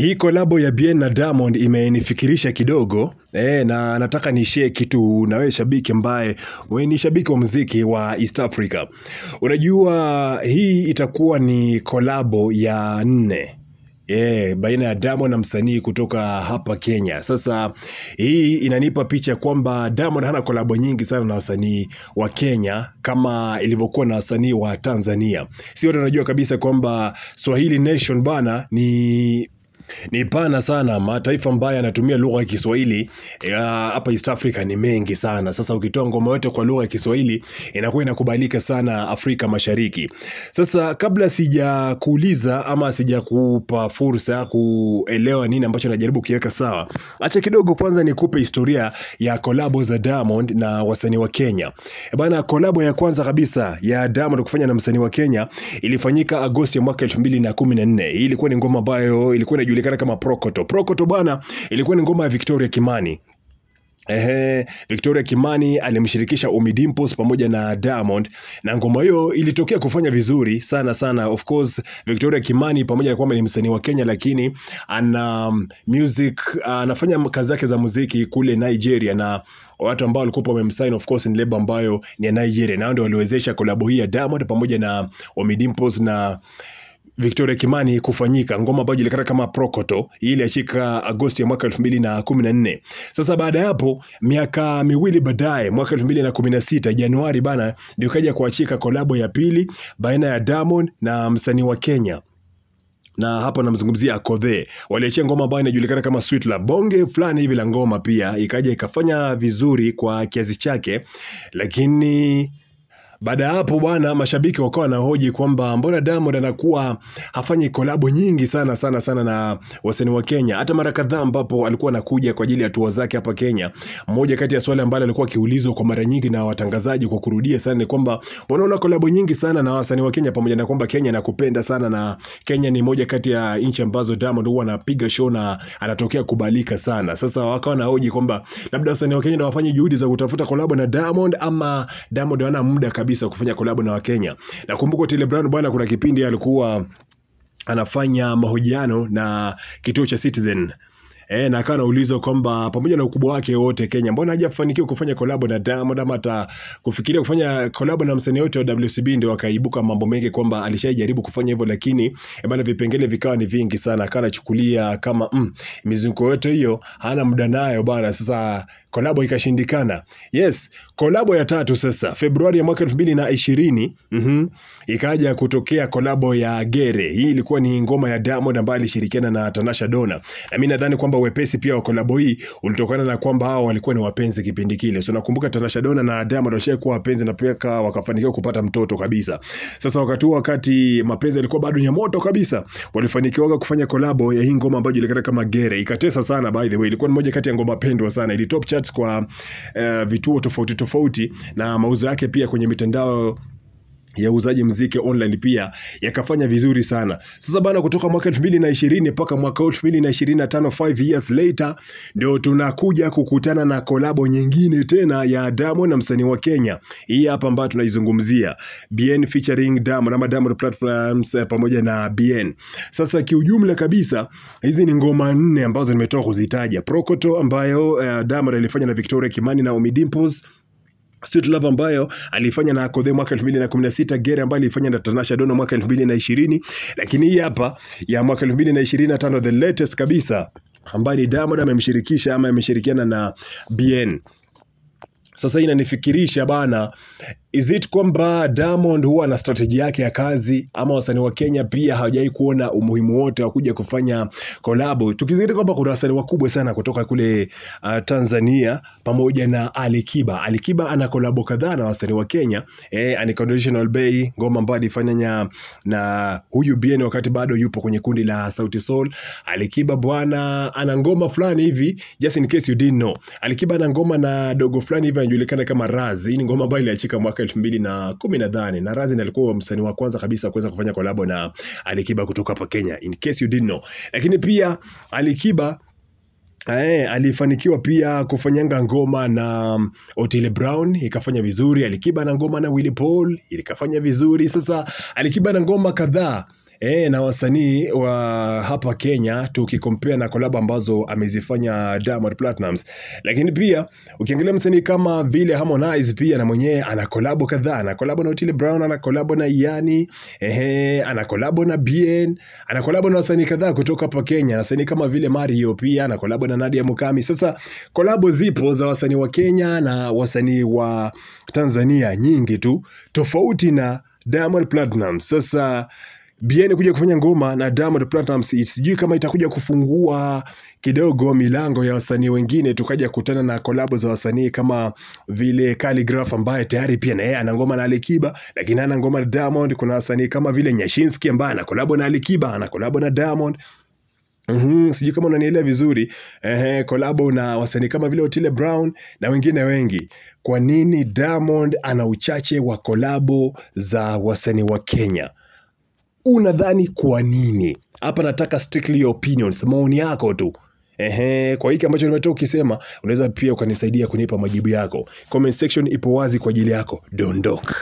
Hii kolabo ya Bien na Diamond imenifikirisha kidogo na nataka ni share kitu na wewe shabiki ambaye wewe ni shabiki wa muziki wa East Africa. Unajua hii itakuwa ni kolabo ya 4 baina ya Diamond na msanii kutoka hapa Kenya. Sasa hii inanipa picha kwamba Diamond hana kolabo nyingi sana na wasanii wa Kenya kama ilivyokuwa na wasanii wa Tanzania. Si wote wanajua kabisa kwamba Swahili Nation bana ni pana sana. Mataifa ambayo yanatumia lugha ya Kiswahili hapa East Africa ni mengi sana. Sasa ukitoa ngoma yote kwa lugha ya Kiswahili inakuwa inakubalika sana Afrika Mashariki. Sasa kabla sijakuuliza ama sijakupa fursa kuelewa nini ambacho najaribu kiweka sawa, acha kidogo kwanza nikupe historia ya kolabo za Diamond na wasanii wa Kenya. Bana, kolabo ya kwanza kabisa ya Diamond kufanya na msanii wa Kenya ilifanyika Agosti ya mwaka 2014. Hii ilikuwa ni ngoma ambayo ilikuwa inajulikana kama Prokoto. Prokoto bwana ilikuwa ni ngoma ya Victoria Kimani. Victoria Kimani alimshirikisha Ommy Dimpoz pamoja na Diamond, na ngoma hiyo ilitokea kufanya vizuri sana sana. Of course Victoria Kimani pamoja na kwamba ni msanii wa Kenya, lakini anafanya kazi zake za muziki kule Nigeria, na watu ambao walikuwa wamemsign of course ni label ambayo ni ya Nigeria, na ndio waliwezesha collabo hii ya Diamond pamoja na Ommy Dimpoz na Victoria Kimani kufanyika. Ngoma ambayo ilijulikana kama Prokoto ile achika Agosti ya mwaka 2014. Sasa baada hapo miaka miwili baadaye mwaka 2016 Januari bana ndio kaja kuachika kolabo ya pili baina ya Diamond na msanii wa Kenya. Na hapa namzungumzia Akodhe. Waliachia ngoma ambayo inajulikana kama Sweet Love. Bonge fulani hivi la ngoma pia ikaja ikafanya vizuri kwa kiasi chake, lakini baada hapo bwana mashabiki wakawa wanahoji kwamba mbona Diamond anakuwa hafanyi kolabo nyingi sana na wasanii wa Kenya. Hata mara kadhaa ambapo alikuwa anakuja kwa ajili ya tour zake hapa Kenya, mmoja kati ya swali ambalo alikuwa akiulizwa kwa mara nyingi na watangazaji kwa kurudia sana ni kwamba mbona una kolabo nyingi sana na wasanii wa Kenya, pamoja na kwamba Kenya nakupenda sana na Kenya ni moja kati ya nchi ambazo Diamond huwa anapiga show na anatokea kubalika sana. Sasa wakawa wanahoji kwamba labda wasanii wa Kenya ndio wafanye juhudi za kutafuta kolabo na Diamond ama Diamond hana muda kabisa kufanya kolabo na Wakenya. Nakumbuka Otile Brown bwana kuna kipindi alikuwa anafanya mahojiano na kituo cha Citizen. Na akawa anaulizwa kwamba pamoja na ukubwa wake wote Kenya, mbona hajafanikiwa kufanya kolabo na Diamond ama hata kufikiria kufanya kolabo na msanii wote wa WCB. Ndio akaibuka mambo mengi kwamba alishajaribu kufanya hivyo, lakini bwana vipengele vikawa ni vingi sana. Akawa anachukulia kama mizunguko yote hiyo hana muda nayo bwana. Sasa kolabo ikashindikana. Yes, kolabo ya tatu sasa Februari ya mwaka 2020 ikaja kutokea kolabo ya Gere. Hii ilikuwa ni ngoma ya Diamond ambayo alishirikiana na Tanasha Donna. Na mimi nadhani kwamba wepesi pia wa kolabo hii ulitokana na kwamba hao walikuwa ni wapenzi kipindi kile. So nakumbuka Tanasha Donna na Diamond washakuwa wapenzi na pia wakafanikiwa kupata mtoto kabisa. Sasa wakati mapenzi yalikuwa bado ya moto kabisa, walifanikiwa kufanya kolabo ya hii ngoma ambayo ilijulikana kama Gere. Ikatesa sana, by the way ilikuwa ni moja kati ya ngoma pendwa sana. Ili top charts kwa vituo tofauti na mauzo yake pia kwenye mitandao ya uzaji muziki online pia yakafanya vizuri sana. Sasa bana kutoka mwaka 2020 mpaka mwaka 2025, 5 years later, ndio tunakuja kukutana na kolabo nyingine tena ya Diamond na msanii wa Kenya. Hii hapa ambayo tunaizungumzia Bien featuring Diamond ama Diamond Platnumz pamoja na Bien. Sasa kiujumla kabisa hizi ni ngoma 4 ambazo nimetoka kuzitaja. Prokoto ambayo Diamond alifanya na Victoria Kimani na Ommy Dimpoz, Sweet Love ambayo alifanya na Akodhe mwaka 2016, Gere ambayo alifanya na Tanasha Donna mwaka 2020, lakini hii hapa ya mwaka 2025 the latest kabisa ambayo ni Diamond ameshirikiana na Bien. Sasa inanifikirisha bana, is it kwamba Diamond huwa na strategy yake ya kazi ama wasanii wa Kenya pia hawajai kuona umuhimu wote wa kuja kufanya collab? Tukizingatia kwamba kuna wasanii wakubwa sana kutoka kule Tanzania pamoja na Alikiba. Alikiba ana collab kadhaa na wasanii wa Kenya. Unconditional Bay, ngoma ambayo alifanya na huyu Bien wakati bado yupo kwenye kundi la Sauti Sol. Alikiba bwana ana ngoma fulani hivi, just in case you didn't know, Alikiba ana ngoma na dogo fulani hivi anajulikana kama Razi. Ni ngoma ambayo iliachika mwaka 2010 na Razi alikuwa msanii wa kwanza kabisa kuweza kufanya collab na Alikiba kutoka hapa Kenya, in case you didn't know. Lakini pia Alikiba alifanikiwa pia kufanyanga ngoma na Otile Brown, ikafanya vizuri. Alikiba na ngoma na Willy Paul, ikafanya vizuri. Sasa Alikiba na ngoma kadhaa na wasanii wa hapa Kenya tukikompare na collab ambazo amezifanya Diamond Platnumz. Lakini pia ukiangalia msanii kama vile Harmonize pia na mwenyewe ana collab kadhaa, ana collab na Otile Brown, ana collab na Yani, ana collab na Bien, ana collab na wasanii kadhaa kutoka hapa Kenya, wasanii kama vile Mario pia ana collab na Nadia Mukami. Sasa collab zipo za wasanii wa Kenya na wasanii wa Tanzania nyingi tu, tofauti na Diamond Platnumz. Sasa Bien kuja kufanya ngoma na Diamond Platnumz, sijui kama itakuja kufungua kidogo milango ya wasanii wengine, tukaja kutana na collab za wasanii kama vile Khaligraph ambaye tayari pia na yeye ana ngoma na Alikiba, lakini ana ngoma na Diamond. Kuna wasanii kama vile Nyashinski ambaye ana collab na Alikiba, ana collab na Diamond. Sijui kama unanielewa vizuri. Collab na wasanii kama vile Otile Brown na wengine wengi. Kwa nini Diamond ana uchache wa collab za wasanii wa Kenya? Unadhani kwa nini? Hapa nataka strictly opinions, maoni yako tu. Kwa hiki ambacho nimetoka ukisema, unaweza pia ukanisaidia kunipa majibu yako. Comment section ipo wazi kwa ajili yako. Dondoka.